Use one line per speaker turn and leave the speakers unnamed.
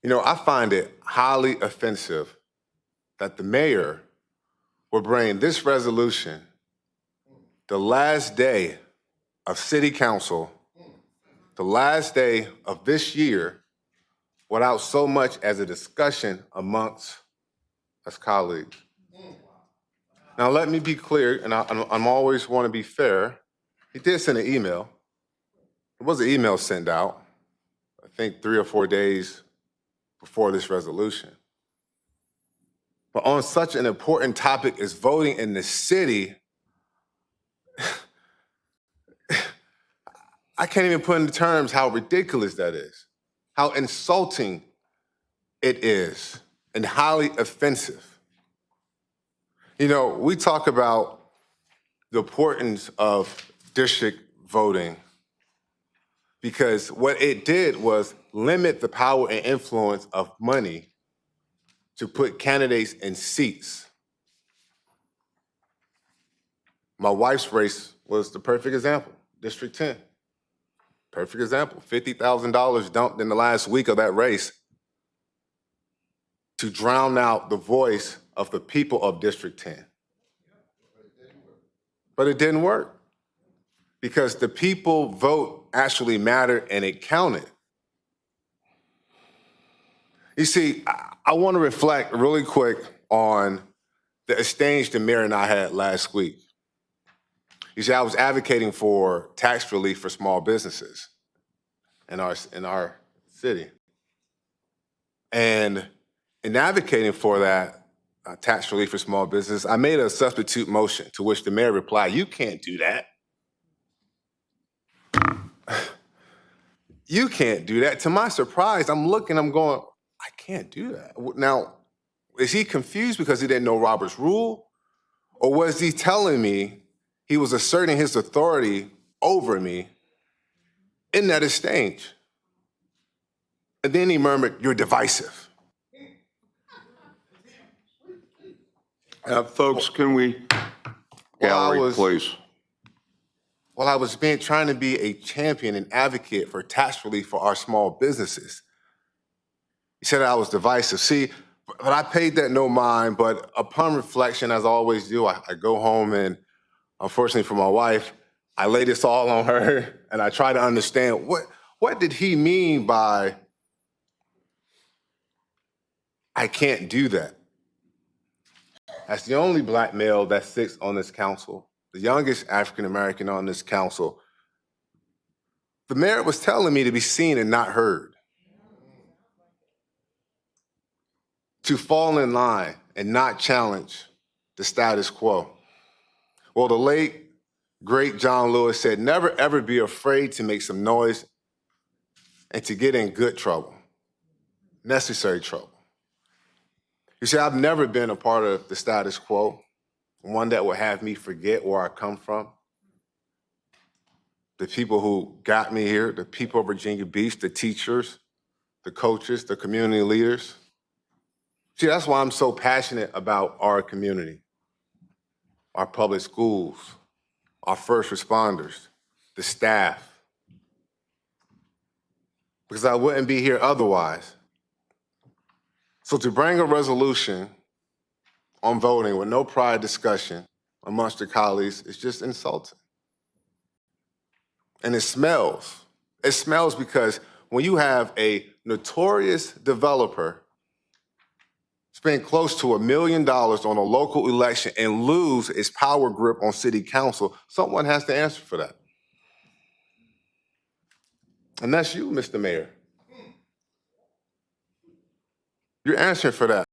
You know, I find it highly offensive that the mayor will bring this resolution the last day of city council, the last day of this year, without so much as a discussion amongst us colleagues. Now, let me be clear, and I'm always want to be fair. He did send an email. There was an email sent out, I think 3 or 4 days before this resolution. But on such an important topic as voting in the city, I can't even put into terms how ridiculous that is, how insulting it is, and highly offensive. You know, we talk about the importance of district voting because what it did was limit the power and influence of money to put candidates in seats. My wife's race was the perfect example, District 10. Perfect example, $50,000 dumped in the last week of that race to drown out the voice of the people of District 10. But it didn't work because the people vote actually mattered and it counted. You see, I want to reflect really quick on the exchange the mayor and I had last week. You see, I was advocating for tax relief for small businesses in our city. And in advocating for that tax relief for small business, I made a substitute motion to which the mayor replied, "You can't do that. You can't do that." To my surprise, I'm looking, I'm going, I can't do that. Now, is he confused because he didn't know Robert's rule? Or was he telling me he was asserting his authority over me in that exchange? And then he murmured, "You're divisive."
Folks, can we, gallery, please?
Well, I was trying to be a champion and advocate for tax relief for our small businesses. He said I was divisive. See, but I paid that no mind, but upon reflection, as I always do, I go home and unfortunately for my wife, I lay this all on her and I try to understand what did he mean by I can't do that? As the only Black male that sits on this council, the youngest African-American on this council, the mayor was telling me to be seen and not heard, to fall in line and not challenge the status quo. Well, the late, great John Lewis said, "Never ever be afraid to make some noise and to get in good trouble, necessary trouble." You see, I've never been a part of the status quo, one that would have me forget where I come from, the people who got me here, the people of Virginia Beach, the teachers, the coaches, the community leaders. See, that's why I'm so passionate about our community, our public schools, our first responders, the staff, because I wouldn't be here otherwise. So to bring a resolution on voting with no prior discussion amongst your colleagues is just insulting. And it smells. It smells because when you have a notorious developer spend close to $1 million on a local election and lose its power grip on city council, someone has to answer for that. And that's you, Mr. Mayor. You're answering for that.